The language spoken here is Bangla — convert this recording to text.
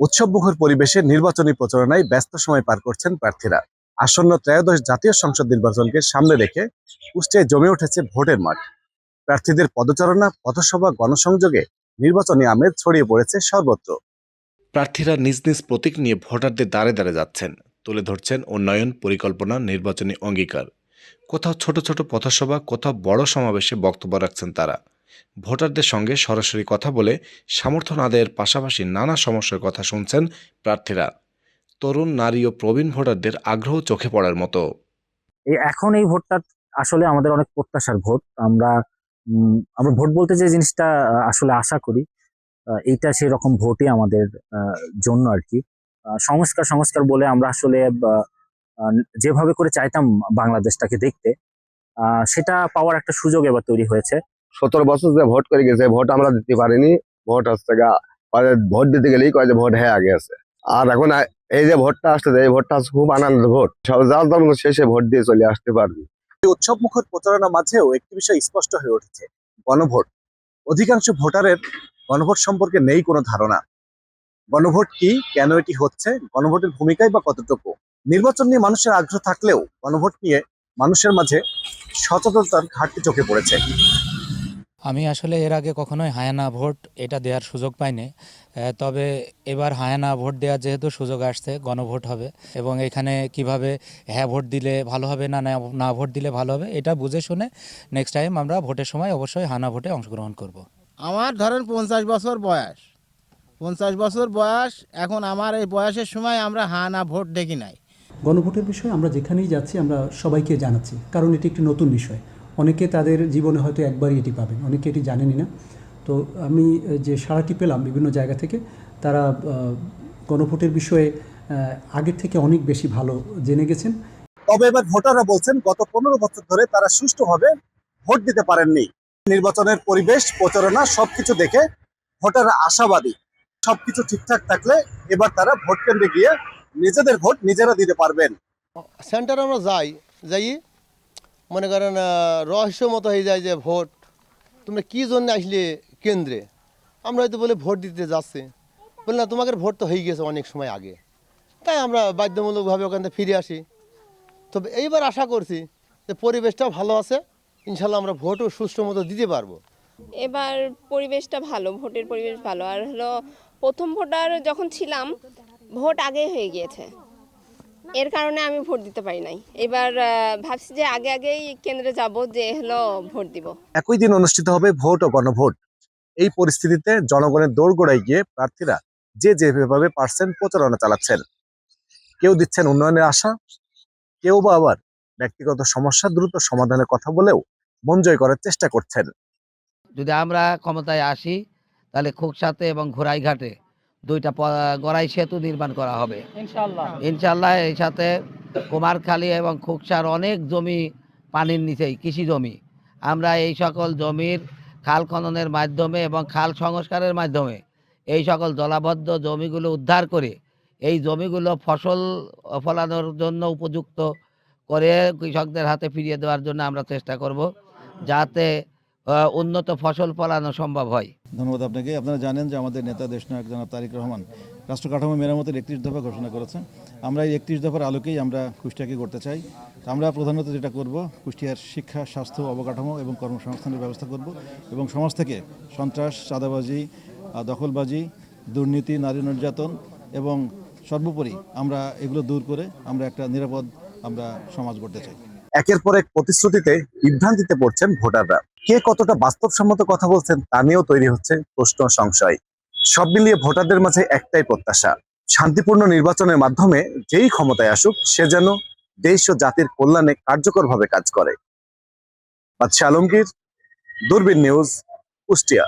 উৎসবমুখর পরিবেশে নির্বাচনী প্রচারণায় ব্যস্ত সময় পার করছেন প্রার্থীরা। আসন্ন ত্রয়োদশ জাতীয় সংসদ নির্বাচনকে সামনে রেখে কুষ্টিয়ায় জমে উঠেছে ভোটের মাঠ। প্রার্থীদের পদচারণা, পথসভা, গণসংযোগে নির্বাচনী আমেজ ছড়িয়ে পড়েছে সর্বত্র। প্রার্থীরা নিজ নিজ প্রতীক নিয়ে ভোটারদের দ্বারে দ্বারে যাচ্ছেন, তুলে ধরছেন উন্নয়ন পরিকল্পনা, নির্বাচনী অঙ্গীকার। কোথাও ছোট ছোট পথসভা, কোথাও বড় সমাবেশে বক্তব্য রাখছেন তারা। ভোটারদের সঙ্গে সরাসরি কথা বলে সমর্থন আদায়ের পাশাপাশি নানা সমস্যার কথা শুনছেন প্রার্থীরা। তরুণ, নারী ও প্রবীণ ভোটারদের আগ্রহ চোখে পড়ার মতো। এখন এই ভোটটা আসলে আমাদের অনেক প্রত্যাশার ভোট। আমরা ভোট বলতে যে জিনিসটা আসলে আশা করি, এইটা সেই রকম ভোটই আমাদের জন্য আর কি। সংস্কার সংস্কার বলে আমরা আসলে যেভাবে করে চাইতাম বাংলাদেশটাকে দেখতে, সেটা পাওয়ার একটা সুযোগ এবার তৈরি হয়েছে। 17 বছর যে ভোট করে গেছে, ভোট আমরা দিতে পারিনি। ভোট হচ্ছে ভোট দিতে গেলেই কয় যে ভোট হয়ে আগে আছে। আর এখন এই যে ভোটটা আসতেছে, এই ভোটটা খুব আনন্দের ভোট। সব যার দল শেষে ভোট দিয়ে চলে আসতে পারবি। উৎসবমুখর প্রচারণা মাঝেও একটি বিষয় স্পষ্ট হয়ে উঠেছে: গণভোট। অধিকাংশ ভোটারের গণভোট সম্পর্কে নেই কোনো ধারণা। গণভোট কি, কেন এটি হচ্ছে, গণভোটের ভূমিকাই বা কতটুকু। নির্বাচন নিয়ে মানুষের আগ্রহ থাকলেও গণভোট নিয়ে মানুষের মাঝে সচেতনতার ঘাটতি চোখে পড়েছে। আমি আসলে এর আগে কখনোই হায়ানা ভোট এটা দেওয়ার সুযোগ পাইনি। তবে এবার হায়ানা ভোট দেওয়ার যেহেতু সুযোগ আসছে, গণভোট হবে এবং এখানে কিভাবে হ্যাঁ ভোট দিলে ভালো হবে না না ভোট দিলে ভালো হবে এটা বুঝে শুনে নেক্সট টাইম আমরা ভোটের সময় অবশ্যই হায়ানা ভোটে অংশগ্রহণ করব। আমার ধরেন 50 বছর বয়স, 50 বছর বয়স। এখন আমার এই বয়সের সময় আমরা হায়ানা ভোট দেখি নাই। গণভোটের বিষয়ে আমরা যেখানেই যাচ্ছি আমরা সবাইকে জানাচ্ছি, কারণ এটি একটি নতুন বিষয়। অনেকে তাদের জীবনে হয়তো একবারই এটি পাবেন, অনেকে এটি জানেনই না। তো আমি যে সাড়াটি পেলাম বিভিন্ন জায়গা থেকে, তারা গণভোটের বিষয়ে আগের থেকে অনেক বেশি ভালো জেনে গেছেন। তবে এবার ভোটাররা বলছেন গত 15 বছর ধরে তারা সুষ্ঠুভাবে ভোট দিতে পারেননি। নির্বাচনের পরিবেশ, প্রচারণা সবকিছু দেখে ভোটাররা আশাবাদী। সবকিছু ঠিকঠাক থাকলে এবার তারা ভোট কেন্দ্রে গিয়ে নিজেদের ভোট নিজেরা দিতে পারবেন। সেন্টারে আমরা যাই মনে করেন রহস্য মতো হয়ে যায় যে ভোট তোমরা কি জন্য আসলে কেন্দ্রে। আমরা হয়তো বলে ভোট দিতে যাচ্ছি, বলে না তোমাদের ভোট তো হয়ে গেছে অনেক সময় আগে, তাই আমরা বাধ্যমূলকভাবে ওখান থেকে ফিরে আসি। তবে এইবার আশা করছি যে পরিবেশটাও ভালো আছে, ইনশাল্লাহ আমরা ভোটও সুষ্ঠু মতো দিতে পারবো। এবার পরিবেশটা ভালো, ভোটের পরিবেশ ভালো। আর হলো প্রথম ভোটার যখন ছিলাম ভোট আগেই হয়ে গিয়েছে, এর কারণে আমি ভোট দিতে পারি নাই। এবার ভাবছি যে আগেই কেন্দ্রে যাব, যে হলো ভোট দিব। একই দিন অনুষ্ঠিত হবে ভোট ও গণভোট। এই পরিস্থিতিতে জনগণের দোরগোড়ায় গিয়ে প্রার্থীরা যে যেভাবে পারছেন প্রচারণা চালাচ্ছেন। কেউ দিচ্ছেন উন্নয়নের আশা, কেউ বা আবার ব্যক্তিগত সমস্যা দ্রুত সমাধানের কথা বলেও মন জয় করার চেষ্টা করছেন। যদি আমরা ক্ষমতায় আসি তাহলে খোকসাতে এবং ঘোড়াইঘাটে দুইটা গড়াই সেতু নির্মাণ করা হবে ইনশাল্লাহ। এই সাথে কুমারখালী এবং খোকসার অনেক জমি পানির নিচেই কৃষি জমি, আমরা এই সকল জমির খাল খননের মাধ্যমে এবং খাল সংস্কারের মাধ্যমে এই সকল জলাবদ্ধ জমিগুলো উদ্ধার করে এই জমিগুলো ফসল ফলানোর জন্য উপযুক্ত করে কৃষকদের হাতে ফিরিয়ে দেওয়ার জন্য আমরা চেষ্টা করব, যাতে উন্নত ফসল ফলানো সম্ভব হয়। ধন্যবাদ আপনাকে। আপনারা জানেন যে আমাদের নেতা দেশনায়ক জনাব তারেক রহমান রাষ্ট্র কাঠামো মেরামতের 31 দফা ঘোষণা করেছেন। আমরা এই 31 দফার আলোকেই আমরা কুষ্টিয়াকে করতে চাই। আমরা প্রধানত যেটা করব, কুষ্টিয়ার শিক্ষা, স্বাস্থ্য, অবকাঠামো এবং কর্মসংস্থানের ব্যবস্থা করব এবং সমাজ থেকে সন্ত্রাস, চাঁদাবাজি, দখলবাজি, দুর্নীতি, নারী নির্যাতন এবং সর্বোপরি আমরা এগুলো দূর করে আমরা একটা নিরাপদ সমাজ গড়তে চাই। একের পর এক প্রতিশ্রুতিতে বিভ্রান্তিতে পড়ছেন ভোটাররা। কে কতটা বাস্তবসম্মত কথা বলছেন তা নিয়েও তৈরি হচ্ছে প্রশ্ন, সংশয়। সব মিলিয়ে ভোটারদের মাঝে একটাই প্রত্যাশা: শান্তিপূর্ণ নির্বাচনের মাধ্যমে যেই ক্ষমতায় আসুক সে যেন দেশ ও জাতির কল্যাণে কার্যকরভাবে কাজ করে। বাদশা আলমগীর, দূরবীন নিউজ, কুষ্টিয়া।